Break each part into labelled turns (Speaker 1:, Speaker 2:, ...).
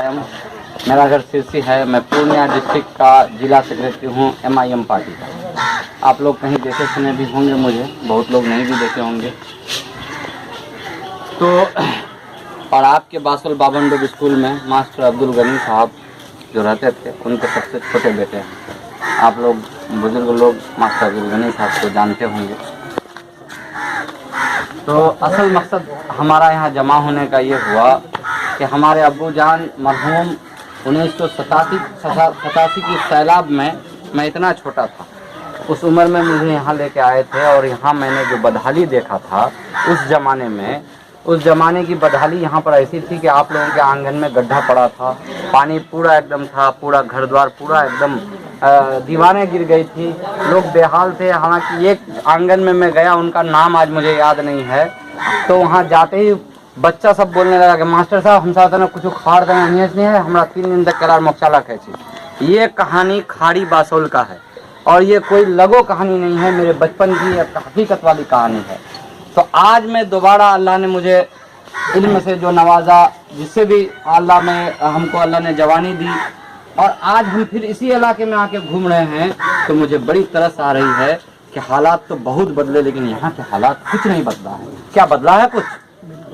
Speaker 1: मुलायम, मेरा घर सिरसी है। मैं पूर्णिया डिस्ट्रिक्ट का जिला सेक्रेटरी हूँ MIM पार्टी का। आप लोग कहीं देखे सुने भी होंगे मुझे, बहुत लोग नहीं भी देखे होंगे। तो और आपके बासुल बाबनडोब स्कूल में मास्टर अब्दुल गनी साहब जो रहते थे, उनके सबसे छोटे बेटे हैं। आप लोग बुजुर्ग लोग मास्टर अब्दुल गनी साहब को जानते होंगे। तो असल मकसद हमारा यहाँ जमा होने का ये हुआ कि हमारे अब्बू जान मरहूम 1987 की सैलाब में, मैं इतना छोटा था, उस उम्र में मुझे यहाँ लेके आए थे। और यहाँ मैंने जो बदहाली देखा था उस ज़माने की बदहाली यहाँ पर ऐसी थी कि आप लोगों के आंगन में गड्ढा पड़ा था, पानी पूरा एकदम था, पूरा घर द्वार पूरा एकदम दीवारें गिर गई थी, लोग बेहाल थे। हालांकि एक आंगन में मैं गया, उनका नाम आज मुझे याद नहीं है, तो वहाँ जाते ही बच्चा सब बोलने लगा कि मास्टर साहब हम साथ कुछ उखाड़ देना नहीं है, हमारा 3 दिन तक करार मोक्चाला खेची। ये कहानी खाड़ी बासोल का है और ये कोई लगो कहानी नहीं है, मेरे बचपन की हकीकत वाली कहानी है। तो आज मैं दोबारा अल्लाह ने मुझे इल्म से जो नवाजा, जिससे भी अल्लाह में हमको अल्लाह ने जवानी दी, और आज हम फिर इसी इलाके में आके घूम रहे हैं, तो मुझे बड़ी तरस आ रही है कि हालात तो बहुत बदले, लेकिन यहाँ के हालात कुछ नहीं बदला है। क्या बदला है? कुछ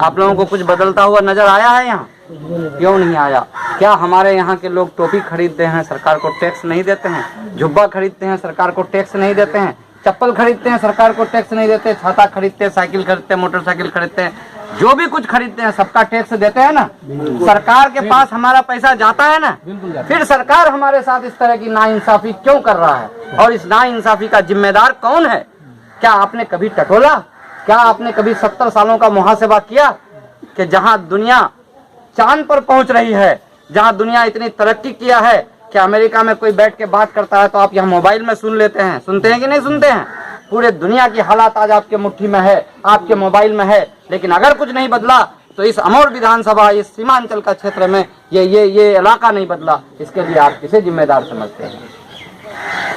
Speaker 1: आप लोगों को कुछ बदलता हुआ नजर आया है यहाँ? क्यों नहीं आया? क्या हमारे यहाँ के लोग टोपी खरीदते हैं, सरकार को टैक्स नहीं देते हैं? जुब्बा खरीदते हैं, सरकार को टैक्स नहीं देते हैं? चप्पल खरीदते हैं, सरकार को टैक्स नहीं देते? छाता खरीदते हैं, साइकिल खरीदते हैं, मोटरसाइकिल खरीदते हैं, जो भी कुछ खरीदते हैं सबका टैक्स देते हैं ना? सरकार के पास हमारा पैसा जाता है ना? फिर सरकार हमारे साथ इस तरह की नाइंसाफी क्यों कर रहा है? और इस नाइंसाफी का जिम्मेदार कौन है? क्या आपने कभी टटोला? क्या आपने कभी 70 सालों का मुहासेबा किया कि जहां दुनिया चांद पर पहुंच रही है, जहां दुनिया इतनी तरक्की किया है कि अमेरिका में कोई बैठ के बात करता है तो आप यहाँ मोबाइल में सुन लेते हैं? सुनते हैं कि नहीं सुनते हैं? पूरे दुनिया की हालात आज आपके मुट्ठी में है, आपके मोबाइल में है। लेकिन अगर कुछ नहीं बदला तो इस अमौर विधानसभा, इस सीमांचल का क्षेत्र में ये इलाका नहीं बदला, इसके लिए आप किसे जिम्मेदार समझते हैं?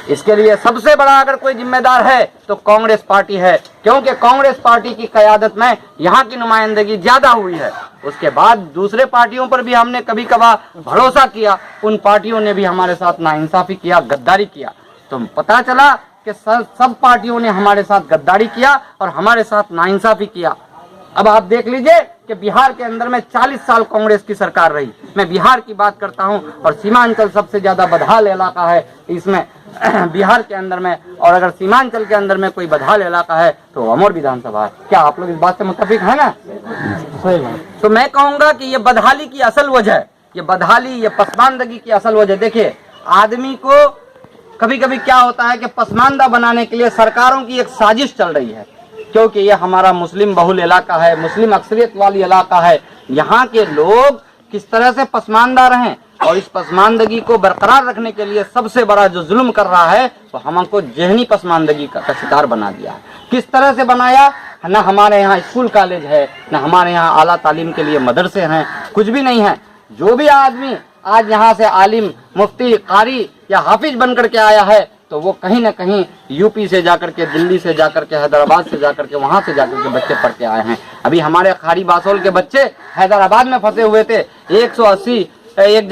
Speaker 1: इसके लिए सबसे बड़ा अगर कोई जिम्मेदार है तो कांग्रेस पार्टी है, क्योंकि कांग्रेस पार्टी की क़यादत में यहाँ की नुमाइंदगी ज्यादा हुई है। उसके बाद दूसरे पार्टियों पर भी हमने कभी कभार भरोसा किया, उन पार्टियों ने भी हमारे साथ नाइंसाफी किया, गद्दारी किया। तो पता चला कि सब पार्टियों ने हमारे साथ गद्दारी किया और हमारे साथ नाइंसाफी किया। अब आप देख लीजिए कि बिहार के अंदर में 40 साल कांग्रेस की सरकार रही। मैं बिहार की बात करता हूं और सीमांचल सबसे ज्यादा बदहाल इलाका है इसमें बिहार के अंदर में, और अगर सीमांचल के अंदर में कोई बदहाल इलाका है तो अमौर विधानसभा है। क्या आप लोग इस बात से मुत्तफिक है ना? तो मैं कहूंगा कि ये बदहाली की असल वजह, ये बदहाली, ये पसमानदगी की असल वजह, देखिए आदमी को कभी कभी क्या होता है कि पसमानदा बनाने के लिए सरकारों की एक साजिश चल रही है, क्योंकि ये हमारा मुस्लिम बहुल इलाका है, मुस्लिम अक्सरियत वाली इलाका है। यहाँ के लोग किस तरह से पसमानदा रहें, और इस पसमानदगी को बरकरार रखने के लिए सबसे बड़ा जो जुल्म कर रहा है तो हमको जहनी पसमानदगी का शिकार बना दिया है। किस तरह से बनाया? न हमारे यहाँ स्कूल कॉलेज है, न हमारे यहाँ आला तालीम के लिए मदरसे हैं, कुछ भी नहीं है। जो भी आदमी आज यहाँ से आलिम, मुफ्ती, कारी या हाफिज बन करके आया है तो वो कहीं ना कहीं यूपी से जाकर के, दिल्ली से जाकर के, हैदराबाद से जाकर के, वहाँ से जाकर के बच्चे पढ़ के आए हैं। अभी हमारे खाड़ी बासोल के बच्चे हैदराबाद में फंसे हुए थे, 180 एक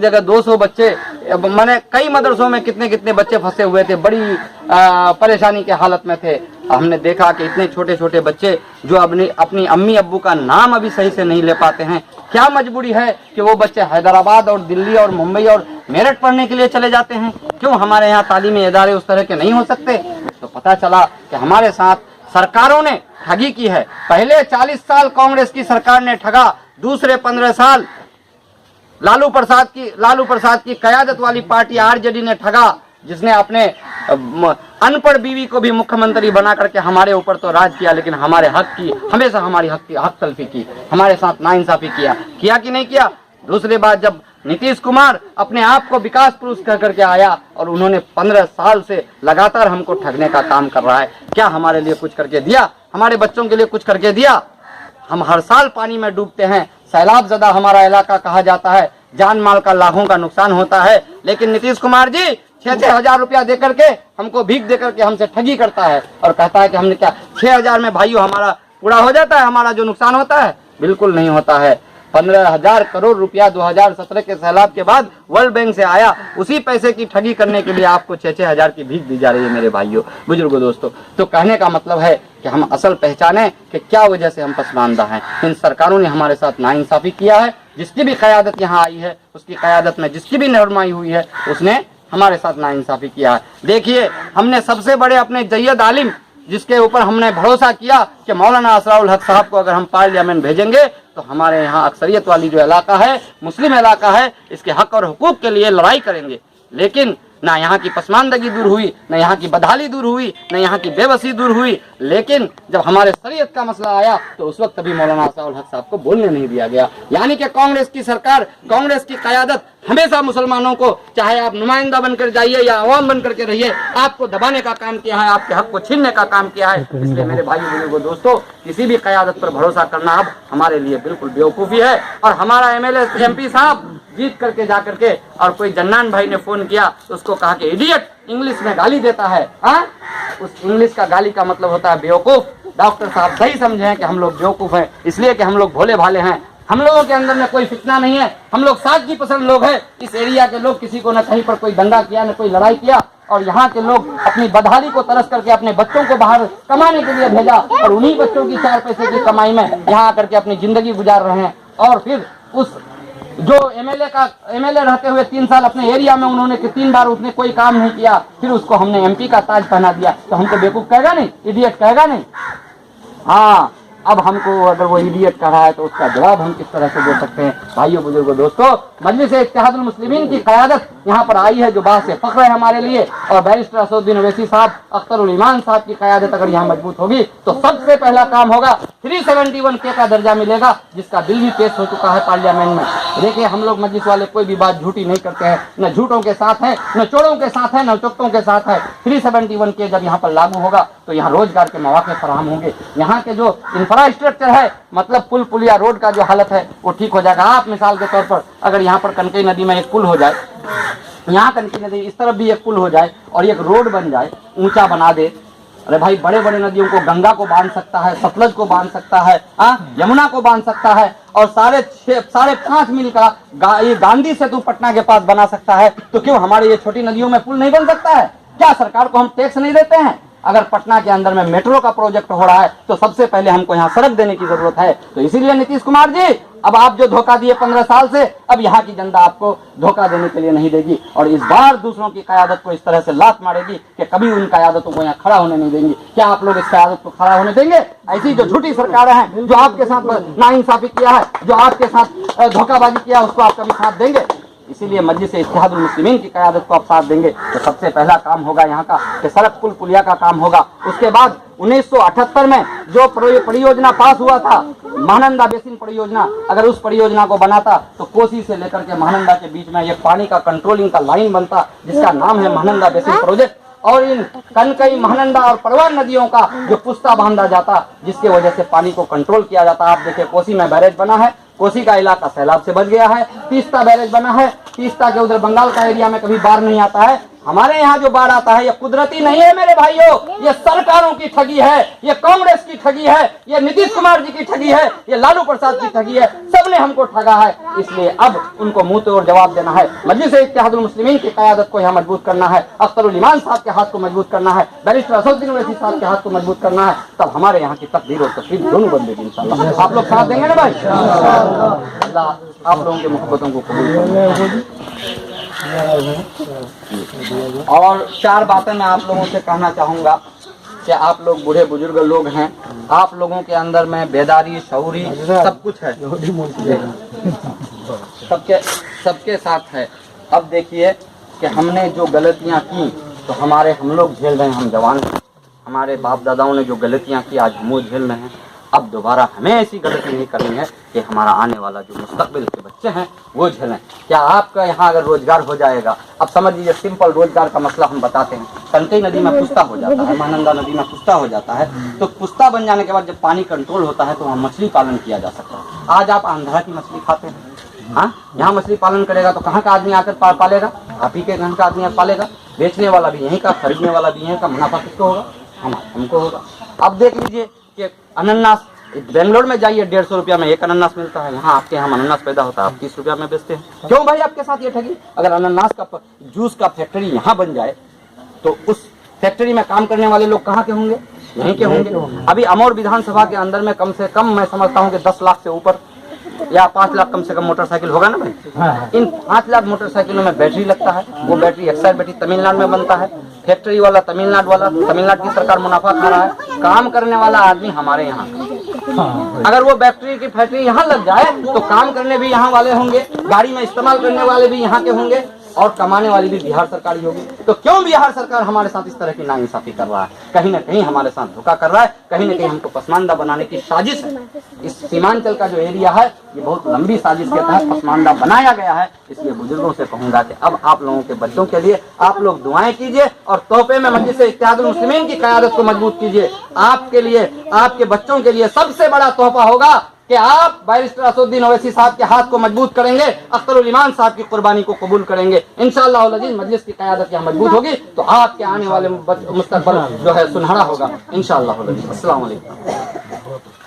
Speaker 1: जगह 200 बच्चे, मैंने कई मदरसों में कितने बच्चे फंसे हुए थे, बड़ी परेशानी के हालत में थे। हमने देखा कि इतने छोटे छोटे बच्चे जो अपनी अम्मी अब्बू का नाम अभी सही से नहीं ले पाते हैं। क्या मजबूरी है कि वो बच्चे हैदराबाद और दिल्ली और मुंबई और मेरठ पढ़ने के लिए चले जाते हैं? क्यों हमारे यहाँ तालीमी इदारे उस तरह के नहीं हो सकते? तो पता चला कि हमारे साथ सरकारों ने ठगी की है। पहले 40 साल कांग्रेस की सरकार ने ठगा, दूसरे 15 साल लालू प्रसाद की क़यादत वाली पार्टी आरजेडी ने ठगा, जिसने अपने अनपढ़ बीवी को भी मुख्यमंत्री बना करके हमारे ऊपर तो राज किया, लेकिन हमारे हक की हमेशा हमारी हक तलफी की, हमारे साथ नाइंसाफी किया कि नहीं किया? दूसरी बात, जब नीतीश कुमार अपने आप को विकास पुरुष कह करके आया और उन्होंने 15 साल से लगातार हमको ठगने का काम कर रहा है, क्या हमारे लिए कुछ करके दिया? हमारे बच्चों के लिए कुछ करके दिया? हम हर साल पानी में डूबते हैं, सैलाब ज़दा हमारा इलाका कहा जाता है, जान माल का लाखों का नुकसान होता है, लेकिन नीतीश कुमार जी 6-6 हजार रुपया दे करके हमको भीख दे करके हमसे ठगी करता है और कहता है कि हमने क्या 6 हजार में भाइयों हमारा पूरा हो जाता है, हमारा जो नुकसान होता है? बिल्कुल नहीं होता है। 15,000 करोड़ रुपया 2017 के सैलाब के बाद वर्ल्ड बैंक से आया, उसी पैसे की ठगी करने के लिए आपको 6-6 हजार की भीख दी जा रही है मेरे भाइयों बुजुर्गों दोस्तों। तो कहने का मतलब है कि हम असल पहचाने कि क्या वजह से हम पसमानदा हैं। इन सरकारों ने हमारे साथ नाइंसाफी किया है। जिसकी भी क़यादत यहाँ आई है, उसकी क़यादत में जिसकी भी रहनुमाई हुई है, उसने हमारे साथ नाइंसाफी किया है। देखिए, हमने सबसे बड़े अपने जय्यद आलिम जिसके ऊपर हमने भरोसा किया कि मौलाना असराउल हक साहब को अगर हम पार्लियामेंट भेजेंगे तो हमारे यहाँ अक्सरियत वाली जो इलाका है, मुस्लिम इलाका है, इसके हक और हुकूक के लिए लड़ाई करेंगे। लेकिन ना यहाँ की पसमानदगी दूर हुई, न यहाँ की बदहाली दूर हुई, न यहाँ की बेबसी दूर हुई। लेकिन जब हमारे शरीयत का मसला आया तो उस वक्त भी मौलाना असराउल हक साहब को बोलने नहीं दिया गया। यानी कि कांग्रेस की सरकार, कांग्रेस की क़यादत हमेशा मुसलमानों को, चाहे आप नुमाइंदा बनकर जाइए या अवाम बनकर के रहिए, आपको दबाने का काम किया है, आपके हक को छीनने का काम किया है। इसलिए मेरे भाई बुजुर्गों दोस्तों, किसी भी क़यादत पर भरोसा करना अब हमारे लिए बिल्कुल बेवकूफ़ी है। और हमारा MLA MP साहब जीत करके जा करके, और कोई जन्नान भाई ने फोन किया तो उसको कहा कि इडियट, इंग्लिश में गाली देता है। उस इंग्लिश का गाली का मतलब होता है बेवकूफ। डॉक्टर साहब सही समझे हैं कि हम लोग बेवकूफ हैं, इसलिए कि हम लोग भोले भाले हैं। हम लोगों के अंदर में कोई फितना नहीं है, हम लोग सादगी पसंद लोग हैं। इस एरिया के लोग किसी को न कहीं पर कोई दंगा किया, न कोई लड़ाई किया, और यहाँ के लोग अपनी बदहाली को तरस करके अपने बच्चों को बाहर कमाने के लिए भेजा, और उन्हीं बच्चों की 4 पैसे की कमाई में यहाँ आकर के अपनी जिंदगी गुजार रहे हैं। और फिर उस जो MLA रहते हुए 3 साल अपने एरिया में उन्होंने 3 बार उसने कोई काम नहीं किया, फिर उसको हमने MP का ताज पहना दिया, तो हमको बेवकूफ कहेगा नहीं, इडियट कहेगा नहीं। हाँ, अब हमको अगर वो इडियट कह रहा है तो उसका जवाब हम किस तरह से दे सकते हैं। भाइयों बुजुर्गों दोस्तों, मजलिस इत्तेहादुल मुस्लिमीन की क़यादत यहाँ पर आई है, जो बात से फख्र है हमारे लिए। और बैरिस्टर असदुद्दीन ओवैसी साहब, अख्तरुल ईमान साहब की क़यादत अगर यहाँ मजबूत होगी तो सबसे पहला काम होगा 371K का दर्जा मिलेगा, जिसका बिल भी पेश हो चुका है पार्लियामेंट में। देखिए, हम लोग मजलिस वाले कोई भी बात झूठी नहीं करते हैं, न झूठों के साथ है, न चोरों के साथ है, न चुप्तों के साथ है। 371K जब यहाँ पर लागू होगा तो यहाँ रोजगार के मौके फराहम होंगे। यहाँ के जो इंफ्रास्ट्रक्चर है, मतलब पुल पुलिया रोड का जो हालत है वो ठीक हो जाएगा। आप मिसाल के तौर पर अगर यहाँ पर कनकई नदी में एक पुल हो जाए, यहाँ कनकई नदी इस तरफ भी एक पुल हो जाए और एक रोड बन जाए, ऊंचा बना दे, अरे भाई, बड़े बड़े नदियों को, गंगा को बांध सकता है, सतलज को बांध सकता है, यमुना को बांध सकता है, और 5.5 मील का ये गांधी सेतु पटना के पास बना सकता है, तो क्यों हमारे ये छोटी नदियों में पुल नहीं बन सकता है? क्या सरकार को हम टैक्स नहीं देते हैं? अगर पटना के अंदर में मेट्रो का प्रोजेक्ट हो रहा है तो सबसे पहले हमको यहाँ सड़क देने की जरूरत है। तो इसीलिए नीतीश कुमार जी, अब आप जो धोखा दिए 15 साल से, अब यहाँ की जनता आपको धोखा देने के लिए नहीं देगी, और इस बार दूसरों की क़यादत को इस तरह से लात मारेगी कि कभी उन क़यादतों को यहाँ खड़ा होने नहीं देंगी। क्या आप लोग इस क़यादत को खड़ा होने देंगे? ऐसी जो झूठी सरकारें हैं, जो आपके साथ नाइंसाफी किया है, जो आपके साथ धोखाबाजी किया, उसको आप कभी साथ देंगे? इसीलिए मजलिस इत्तेहादुल मुस्लिमीन की क़यादत को आप साथ देंगे तो सबसे पहला काम होगा यहाँ का कि सड़क पुल पुलिया का काम होगा। उसके बाद 1978 में जो परियोजना पास हुआ था, महानंदा बेसिन परियोजना, अगर उस परियोजना को बनाता तो कोसी से लेकर के महानंदा के बीच में एक पानी का कंट्रोलिंग का लाइन बनता, जिसका नाम है महानंदा बेसिन प्रोजेक्ट। और इन कनकई, महानंदा और परवान नदियों का जो पुस्ता बांधा जाता, जिसके वजह से पानी को कंट्रोल किया जाता। आप देखिए, कोसी में बैरेज बना है, कोसी का इलाका सैलाब से बच गया है। तीस्ता बैरेज बना है, तीस्ता के उधर बंगाल का एरिया में कभी बाढ़ नहीं आता है। हमारे यहाँ जो बाढ़ आता है ये कुदरती नहीं है मेरे भाइयों, ये सरकारों की ठगी है, ये कांग्रेस की ठगी है, ये नीतीश कुमार जी की ठगी है, ये लालू प्रसाद की ठगी है। सबने हमको ठगा है, इसलिए अब उनको मुंह तोड़ जवाब देना है। मजलिस इत्तेहादुल मुस्लिमीन की क़यादत को यहाँ मजबूत करना है, अख्तरुल ईमान साहब के हाथ को मजबूत करना है, बैरिस्टर असदुद्दीन ओवैसी साहब के हाथ को मजबूत करना है, तब हमारे यहाँ की तकदीर और तकदीर दोनों बदलेगी इंशाअल्लाह। आप लोग साथ देंगे ना भाई? अल्लाह आप लोगों की मोहब्बतों को कबूल करे। और 4 बातें मैं आप लोगों से कहना चाहूँगा कि आप लोग बूढ़े बुजुर्ग लोग हैं, आप लोगों के अंदर में बेदारी, शऊरी सब कुछ है, सबके साथ है। अब देखिए कि हमने जो गलतियाँ की तो हम लोग झेल रहे हैं, हम जवान, हमारे बाप दादाओं ने जो गलतियाँ की आज हम वो झेल रहे हैं। अब दोबारा हमें ऐसी गलती नहीं करनी है कि हमारा आने वाला जो मुस्तकबिल के बच्चे हैं वो झेलें। क्या आपका यहाँ अगर रोजगार हो जाएगा, अब समझ लीजिए सिंपल रोजगार का मसला हम बताते हैं। कनकई नदी में पुस्ता हो जाता है, महानंदा नदी में पुस्ता हो जाता है, तो पुस्ता बन जाने के बाद जब पानी कंट्रोल होता है तो वहाँ मछली पालन किया जा सकता है। आज आप आंध्रा की मछली खाते हैं, हाँ, यहाँ मछली पालन करेगा तो कहाँ का आदमी आकर पालेगा? आप ही के घर का आदमी पालेगा। बेचने वाला भी यहीं का, खरीदने वाला भी यहीं का, मुनाफा किसको होगा? हमको होगा। अब देख लीजिए कि अनन्नास बेंगलोर में जाइए 150 रुपया में एक अनानास मिलता है, यहाँ आपके यहाँ अनानास पैदा होता है, आप 30 रुपया में बेचते हैं। क्यों भाई आपके साथ ये ठगी? अगर अनानास का जूस का फैक्ट्री यहाँ बन जाए तो उस फैक्ट्री में काम करने वाले लोग कहाँ के होंगे? यहीं के होंगे। अभी अमौर विधानसभा के अंदर में कम से कम मैं समझता हूँ कि 10 लाख से ऊपर या 5 लाख कम से कम मोटरसाइकिल होगा ना भाई। इन 5 लाख मोटरसाइकिलों में बैटरी लगता है, वो बैटरी एक्साइड बैटरी तमिलनाडु में बनता है, फैक्ट्री वाला तमिलनाडु की सरकार मुनाफा खा रहा है, काम करने वाला आदमी हमारे यहाँ। अगर वो बैटरी की फैक्ट्री यहाँ लग जाए तो काम करने भी यहाँ वाले होंगे, गाड़ी में इस्तेमाल करने वाले भी यहाँ के होंगे और कमाने वाली भी बिहार सरकार ही होगी। तो क्यों बिहार सरकार हमारे साथ इस तरह की नाइंसाफी कर रहा है? कहीं ना कहीं हमारे साथ धोखा कर रहा है, कहीं ना कहीं हमको पसमानदा बनाने की साजिश है। इस सीमांचल का जो एरिया है ये बहुत लंबी साजिश के तहत पसमानदा बनाया गया है। इसलिए बुजुर्गों से कहूंगा कि अब आप लोगों के बच्चों के लिए आप लोग दुआएं कीजिए और तोहफे में मजलिस इत्तेहादुल मुस्लिमीन की क़यादत को मजबूत कीजिए। आपके लिए, आपके बच्चों के लिए सबसे बड़ा तोहफा होगा कि आप बैरिस्टर असदुद्दीन ओवैसी साहब के हाथ को मजबूत करेंगे, अख्तरुल ईमान साहब की कुर्बानी को कबूल करेंगे। इंशाअल्लाह अज़ीज़ मजलिस की क़यादत यहाँ मजबूत होगी तो आपके आने वाले मुस्तक़बल जो है सुनहरा होगा इंशाअल्लाह अज़ीज़। अस्सलाम वालेकुम।